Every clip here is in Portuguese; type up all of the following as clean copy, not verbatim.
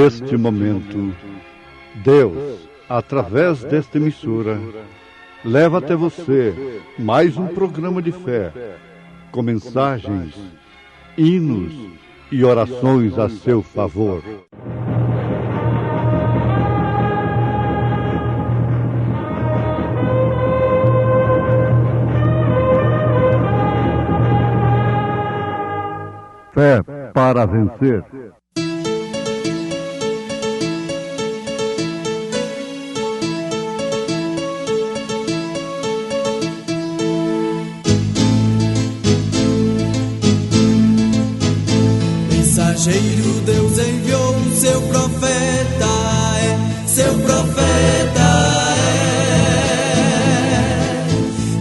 neste momento, Deus, através desta emissora, leva até você mais um programa de fé, com mensagens, hinos e orações a seu favor. Fé para vencer. Mensageiro, Deus enviou seu profeta, seu profeta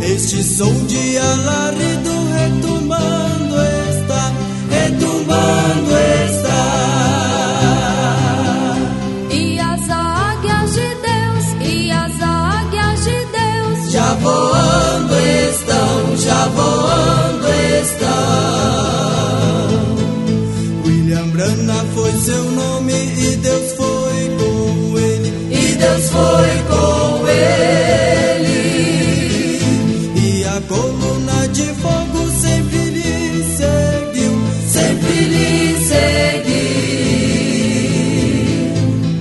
é. Este som de alarido retumbando está, retumbando está. E as águias de Deus, e as águias de Deus já voando estão, já voando estão. Brana foi seu nome e Deus foi com ele, e Deus foi com ele. E a coluna de fogo sempre lhe seguiu, sempre lhe seguiu.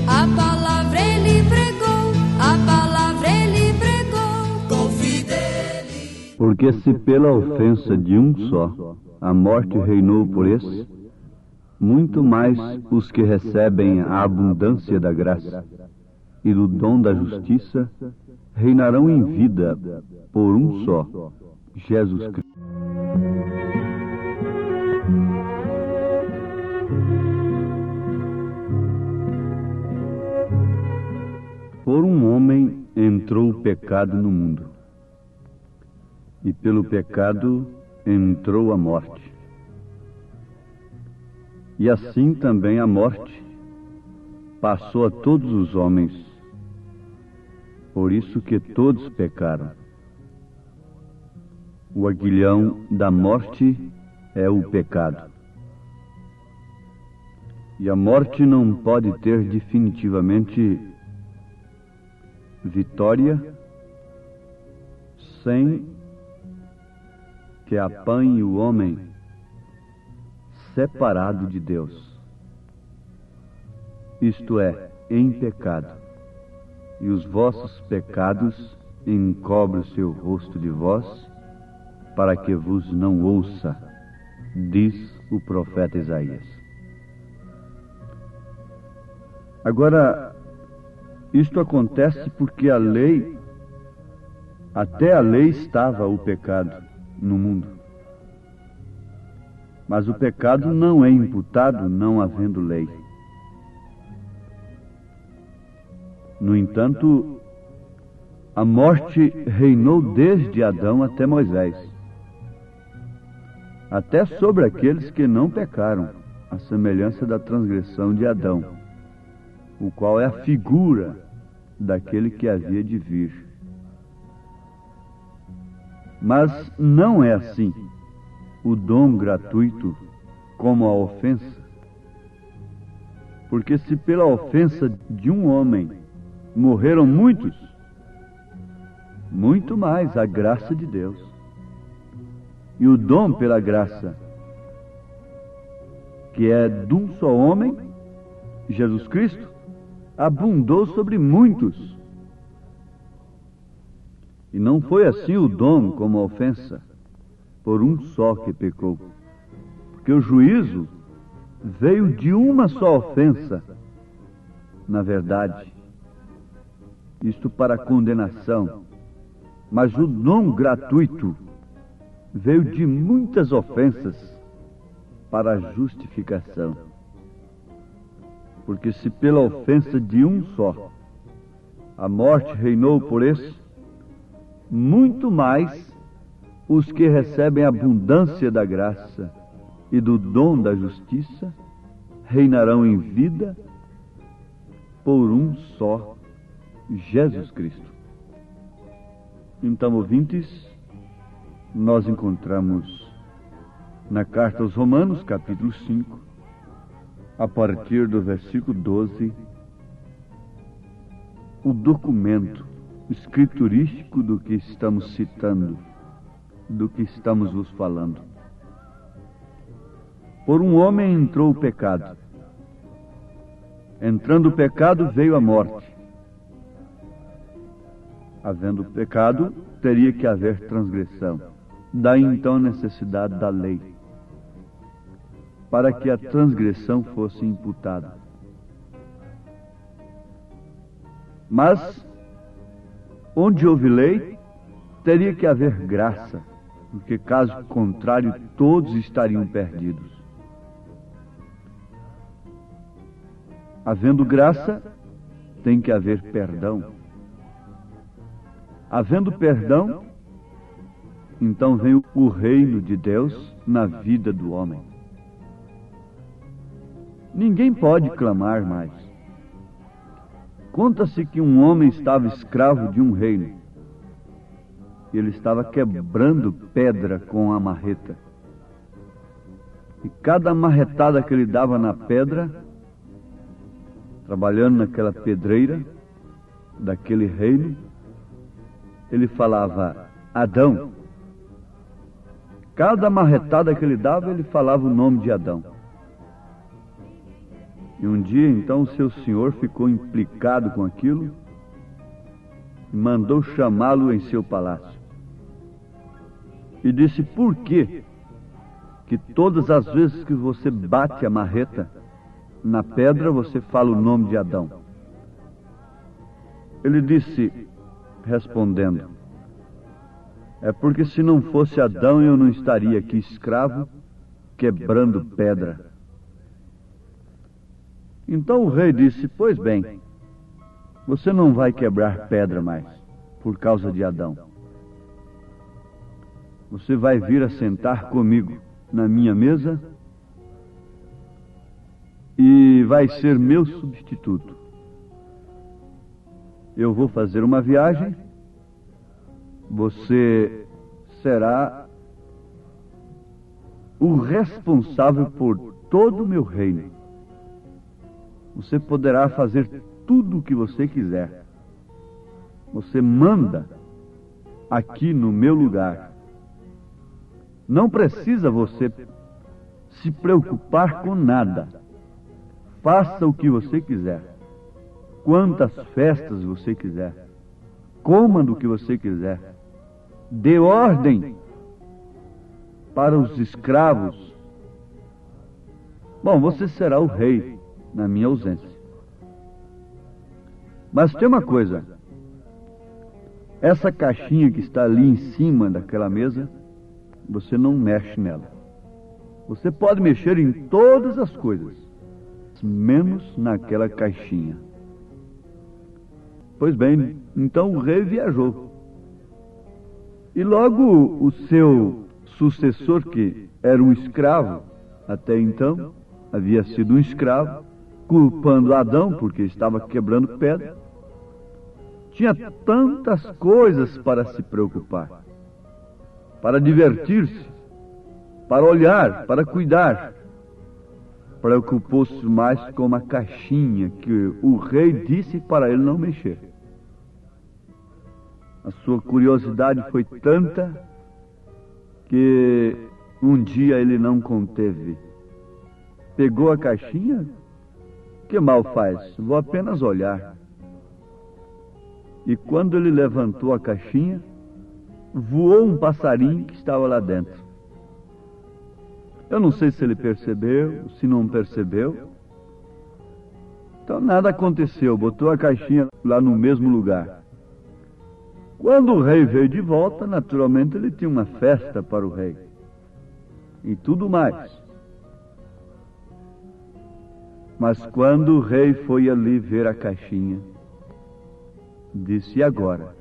A palavra ele pregou, a palavra ele pregou com fidelidade. Porque se pela ofensa de um só a morte reinou por esse, muito mais os que recebem a abundância da graça e do dom da justiça reinarão em vida por um só, Jesus Cristo. Por um homem entrou o pecado no mundo, e pelo pecado entrou a morte. E assim também a morte passou a todos os homens, por isso que todos pecaram. O aguilhão da morte é o pecado. E a morte não pode ter definitivamente vitória sem que apanhe o homem separado de Deus, isto é, em pecado, e os vossos pecados encobrem o seu rosto de vós, para que vos não ouça, diz o profeta Isaías. Agora, isto acontece porque a lei, até a lei estava o pecado no mundo. Mas o pecado não é imputado não havendo lei. No entanto, a morte reinou desde Adão até Moisés, até sobre aqueles que não pecaram, à semelhança da transgressão de Adão, o qual é a figura daquele que havia de vir. Mas não é assim o dom gratuito como a ofensa. Porque se pela ofensa de um homem morreram muitos, muito mais a graça de Deus. E o dom pela graça, que é de um só homem, Jesus Cristo, abundou sobre muitos. E não foi assim o dom como a ofensa, por um só que pecou. Porque o juízo veio de uma só ofensa, na verdade, isto para a condenação. Mas o dom gratuito veio de muitas ofensas para a justificação. Porque se pela ofensa de um só a morte reinou por esse, muito mais os que recebem a abundância da graça e do dom da justiça reinarão em vida por um só, Jesus Cristo. Então, ouvintes, nós encontramos na carta aos Romanos, capítulo 5, a partir do versículo 12, o documento escriturístico do que estamos citando, do que estamos vos falando. Por um homem entrou o pecado. Entrando o pecado, veio a morte. Havendo pecado, teria que haver transgressão. Daí então a necessidade da lei, para que a transgressão fosse imputada. Mas, onde houve lei, teria que haver graça, porque caso contrário, todos estariam perdidos. Havendo graça, tem que haver perdão. Havendo perdão, então vem o reino de Deus na vida do homem. Ninguém pode clamar mais. Conta-se que um homem estava escravo de um reino. Ele estava quebrando pedra com a marreta. E cada marretada que ele dava na pedra, trabalhando naquela pedreira daquele reino, ele falava: Adão. Cada marretada que ele dava, ele falava o nome de Adão. E um dia, então, o seu senhor ficou implicado com aquilo e mandou chamá-lo em seu palácio. E disse: por que todas as vezes que você bate a marreta na pedra, você fala o nome de Adão? Ele disse, respondendo: é porque se não fosse Adão, eu não estaria aqui escravo, quebrando pedra. Então o rei disse: pois bem, você não vai quebrar pedra mais, por causa de Adão. Você vai vir a sentar comigo na minha mesa e vai ser meu substituto. Eu vou fazer uma viagem, você será o responsável por todo o meu reino. Você poderá fazer tudo o que você quiser. Você manda aqui no meu lugar. Não precisa você se preocupar com nada. Faça o que você quiser. Quantas festas você quiser. Coma do que você quiser. Dê ordem para os escravos. Bom, você será o rei na minha ausência. Mas tem uma coisa. Essa caixinha que está ali em cima daquela mesa, você não mexe nela. Você pode mexer em todas as coisas, menos naquela caixinha. Pois bem, então o rei viajou. E logo o seu sucessor, que era um escravo, até então havia sido um escravo, culpando Adão porque estava quebrando pedra, tinha tantas coisas para se preocupar, para divertir-se, para olhar, para cuidar. Preocupou-se mais com uma caixinha que o rei disse para ele não mexer. A sua curiosidade foi tanta que um dia ele não conteve. Pegou a caixinha, que mal faz? Vou apenas olhar. E quando ele levantou a caixinha, voou um passarinho que estava lá dentro. Eu não sei se ele percebeu, se não percebeu. Então nada aconteceu, botou a caixinha lá no mesmo lugar. Quando o rei veio de volta, naturalmente ele tinha uma festa para o rei. E tudo mais. Mas quando o rei foi ali ver a caixinha, disse: e agora?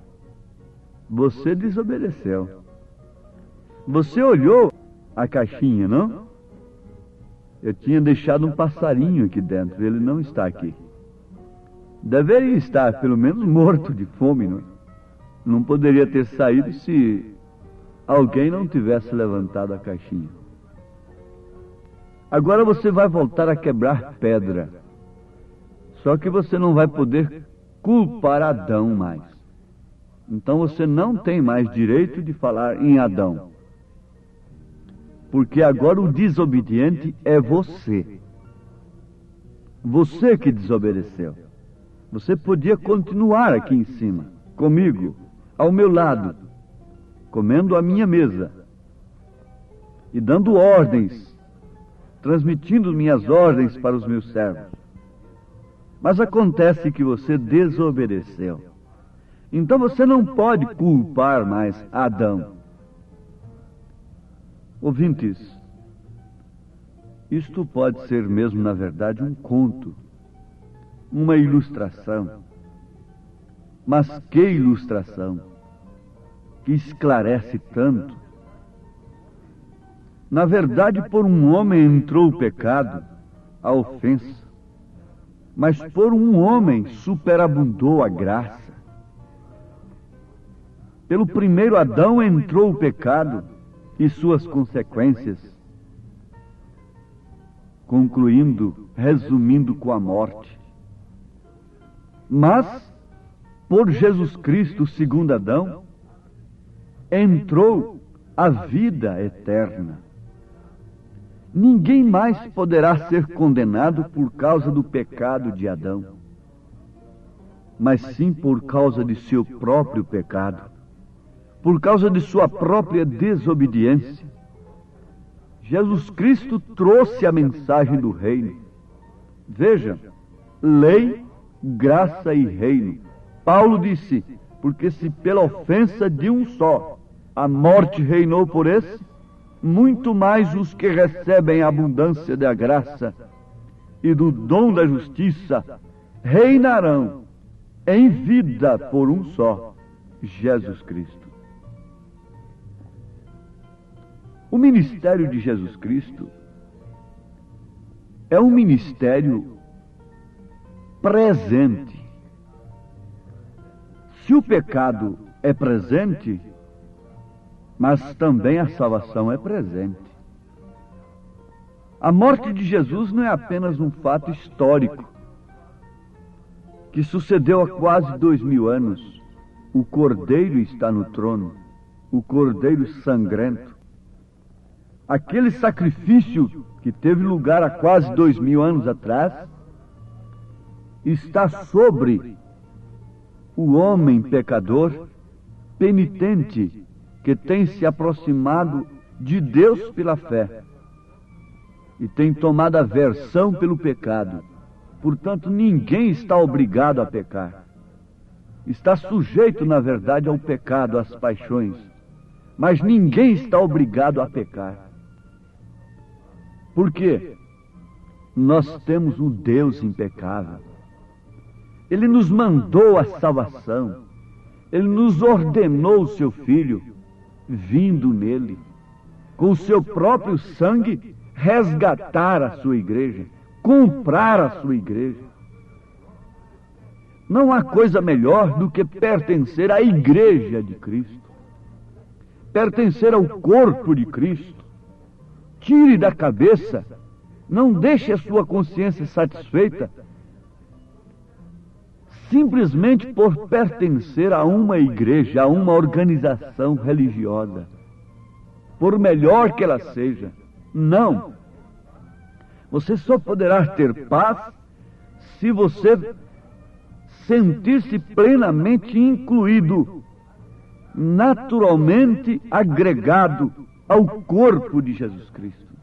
Você desobedeceu. Você olhou a caixinha, não? Eu tinha deixado um passarinho aqui dentro, ele não está aqui. Deveria estar, pelo menos, morto de fome, não? Não poderia ter saído se alguém não tivesse levantado a caixinha. Agora você vai voltar a quebrar pedra. Só que você não vai poder culpar Adão mais. Então você não tem mais direito de falar em Adão. Porque agora o desobediente é você. Você que desobedeceu. Você podia continuar aqui em cima, comigo, ao meu lado, comendo a minha mesa e dando ordens, transmitindo minhas ordens para os meus servos. Mas acontece que você desobedeceu. Então você não pode culpar mais Adão. Ouvintes, isto pode ser mesmo, na verdade, um conto, uma ilustração. Mas que ilustração, que esclarece tanto. Na verdade, por um homem entrou o pecado, a ofensa, mas por um homem superabundou a graça. Pelo primeiro Adão entrou o pecado e suas consequências, concluindo, resumindo com a morte. Mas, por Jesus Cristo, segundo Adão, entrou a vida eterna. Ninguém mais poderá ser condenado por causa do pecado de Adão, mas sim por causa de seu próprio pecado, por causa de sua própria desobediência. Jesus Cristo trouxe a mensagem do reino. Veja, lei, graça e reino. Paulo disse, porque se pela ofensa de um só a morte reinou por esse, muito mais os que recebem a abundância da graça e do dom da justiça reinarão em vida por um só, Jesus Cristo. O ministério de Jesus Cristo é um ministério presente. Se o pecado é presente, mas também a salvação é presente. A morte de Jesus não é apenas um fato histórico que sucedeu há quase 2000 anos. O Cordeiro está no trono, o Cordeiro sangrento. Aquele sacrifício que teve lugar há quase 2000 anos atrás está sobre o homem pecador, penitente, que tem se aproximado de Deus pela fé e tem tomado aversão pelo pecado. Portanto, ninguém está obrigado a pecar. Está sujeito, na verdade, ao pecado, às paixões, mas ninguém está obrigado a pecar. Por quê? Nós temos um Deus impecável. Ele nos mandou a salvação. Ele nos ordenou o seu Filho, vindo nele, com o seu próprio sangue, resgatar a sua igreja, comprar a sua igreja. Não há coisa melhor do que pertencer à igreja de Cristo, pertencer ao corpo de Cristo. Tire da cabeça, não deixe a sua consciência satisfeita simplesmente por pertencer a uma igreja, a uma organização religiosa, por melhor que ela seja. Não. Você só poderá ter paz se você sentir-se plenamente incluído, naturalmente agregado ao corpo de Jesus Cristo,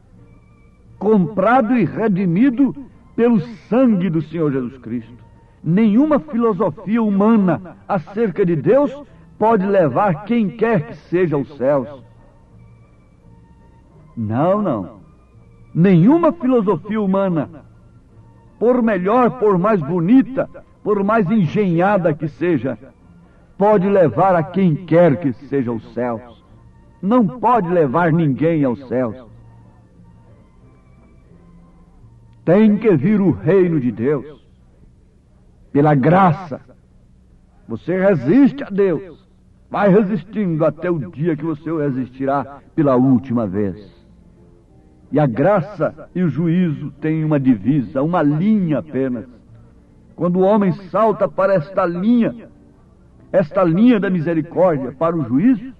comprado e redimido pelo sangue do Senhor Jesus Cristo. Nenhuma filosofia humana acerca de Deus pode levar quem quer que seja aos céus. Não, não. Nenhuma filosofia humana, por melhor, por mais bonita, por mais engenhada que seja, pode levar a quem quer que seja aos céus. Não pode levar ninguém aos céus. Tem que vir o reino de Deus. Pela graça, você resiste a Deus. Vai resistindo até o dia que você o resistirá pela última vez. E a graça e o juízo têm uma divisa, uma linha apenas. Quando o homem salta para esta linha da misericórdia, para o juízo,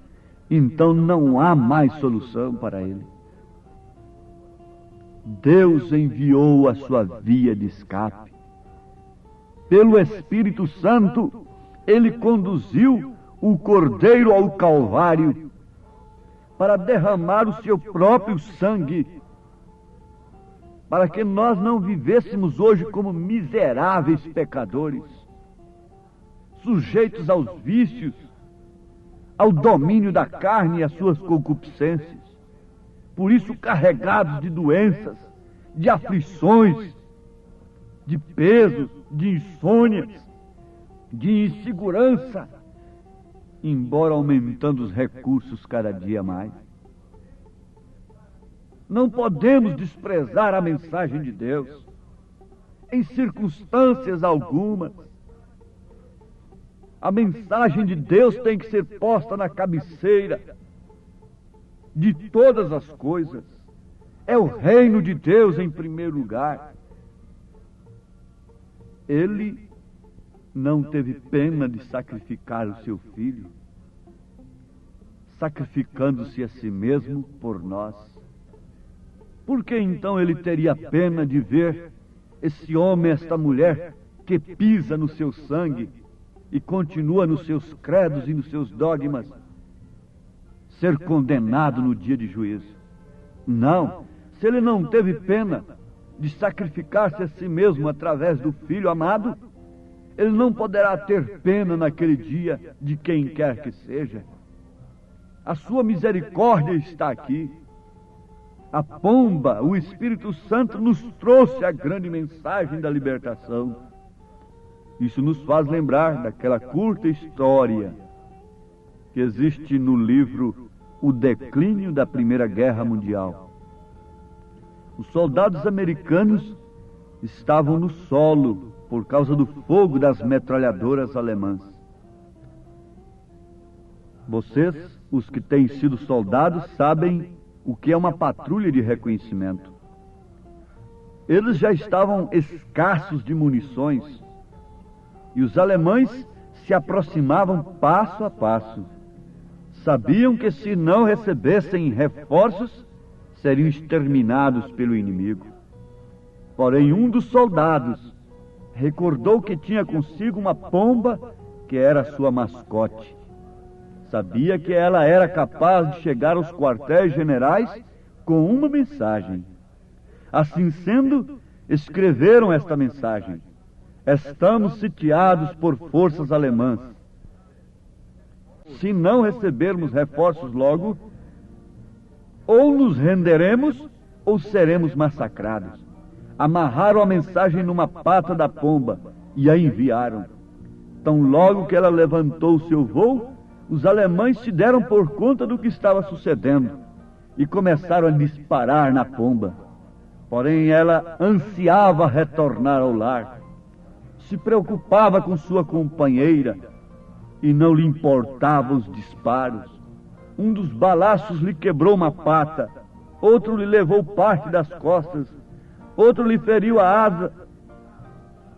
então não há mais solução para ele. Deus enviou a sua via de escape. Pelo Espírito Santo, Ele conduziu o Cordeiro ao Calvário para derramar o seu próprio sangue, para que nós não vivêssemos hoje como miseráveis pecadores, sujeitos aos vícios, ao domínio da carne e às suas concupiscências, por isso carregados de doenças, de aflições, de pesos, de insônias, de insegurança, embora aumentando os recursos cada dia mais. Não podemos desprezar a mensagem de Deus, em circunstâncias algumas. A mensagem de Deus tem que ser posta na cabeceira de todas as coisas. É o reino de Deus em primeiro lugar. Ele não teve pena de sacrificar o seu filho, sacrificando-se a si mesmo por nós. Por que então ele teria pena de ver esse homem, esta mulher, que pisa no seu sangue e continua nos seus credos e nos seus dogmas, ser condenado no dia de juízo? Não, se ele não teve pena de sacrificar-se a si mesmo através do Filho amado, ele não poderá ter pena naquele dia de quem quer que seja. A sua misericórdia está aqui. A pomba, o Espírito Santo, nos trouxe a grande mensagem da libertação. Isso nos faz lembrar daquela curta história que existe no livro O Declínio da Primeira Guerra Mundial. Os soldados americanos estavam no solo por causa do fogo das metralhadoras alemãs. Vocês, os que têm sido soldados, sabem o que é uma patrulha de reconhecimento. Eles já estavam escassos de munições e os alemães se aproximavam passo a passo. Sabiam que se não recebessem reforços, seriam exterminados pelo inimigo. Porém, um dos soldados recordou que tinha consigo uma pomba que era sua mascote. Sabia que ela era capaz de chegar aos quartéis generais com uma mensagem. Assim sendo, escreveram esta mensagem: estamos sitiados por forças alemãs. Se não recebermos reforços logo, ou nos renderemos ou seremos massacrados. Amarraram a mensagem numa pata da pomba e a enviaram. Tão logo que ela levantou o seu voo, os alemães se deram por conta do que estava sucedendo e começaram a disparar na pomba. Porém, ela ansiava retornar ao lar, se preocupava com sua companheira e não lhe importavam os disparos. Um dos balaços lhe quebrou uma pata, outro lhe levou parte das costas, outro lhe feriu a asa.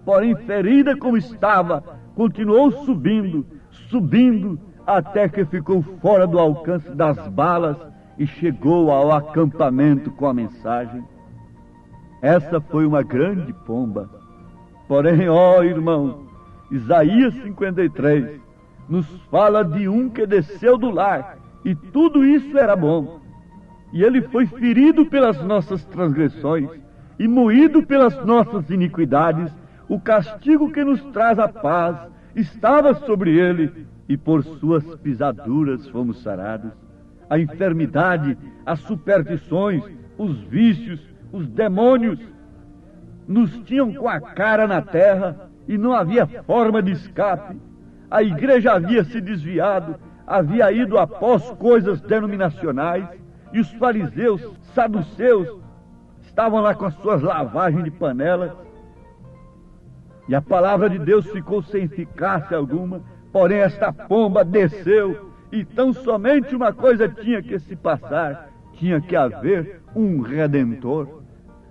Porém, ferida como estava, continuou subindo, até que ficou fora do alcance das balas e chegou ao acampamento com a mensagem. Essa foi uma grande pomba. Porém, ó irmão, Isaías 53 nos fala de um que desceu do lar, e tudo isso era bom. E ele foi ferido pelas nossas transgressões e moído pelas nossas iniquidades. O castigo que nos traz a paz estava sobre ele, e por suas pisaduras fomos sarados. A enfermidade, as superstições, os vícios, os demônios nos tinham com a cara na terra e não havia forma de escape. A igreja havia se desviado, havia ido após coisas denominacionais, e os fariseus, saduceus, estavam lá com as suas lavagens de panelas, e a palavra de Deus ficou sem eficácia alguma. Porém, esta pomba desceu, e tão somente uma coisa tinha que se passar: tinha que haver um Redentor.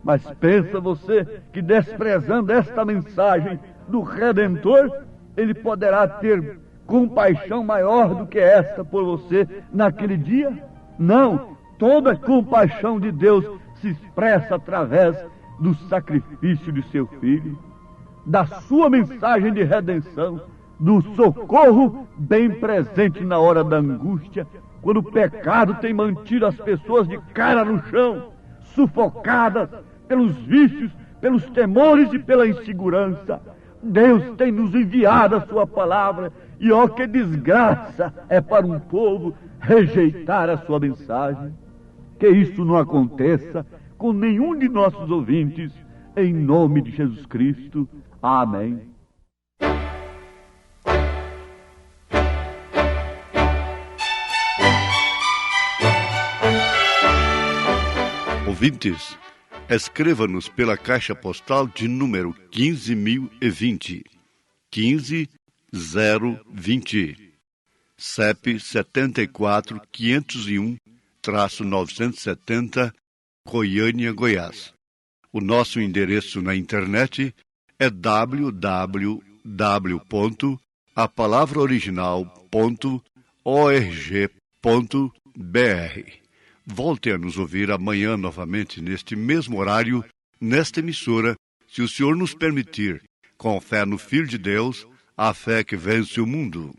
Mas pensa você que, desprezando esta mensagem do Redentor, ele poderá ter compaixão maior do que esta por você naquele dia? Não, toda a compaixão de Deus se expressa através do sacrifício de seu Filho, da sua mensagem de redenção, do socorro bem presente na hora da angústia, quando o pecado tem mantido as pessoas de cara no chão, sufocadas pelos vícios, pelos temores e pela insegurança. Deus tem nos enviado a sua palavra, e ó, que desgraça é para um povo rejeitar a sua mensagem. Que isso não aconteça com nenhum de nossos ouvintes, em nome de Jesus Cristo. Amém. Ouvintes, escreva-nos pela caixa postal de número 15.020, 15020, CEP 74.501-970, Goiânia, Goiás. O nosso endereço na internet é www.apalavraoriginal.org.br. Volte a nos ouvir amanhã novamente neste mesmo horário, nesta emissora, se o Senhor nos permitir, com fé no Filho de Deus, a fé que vence o mundo.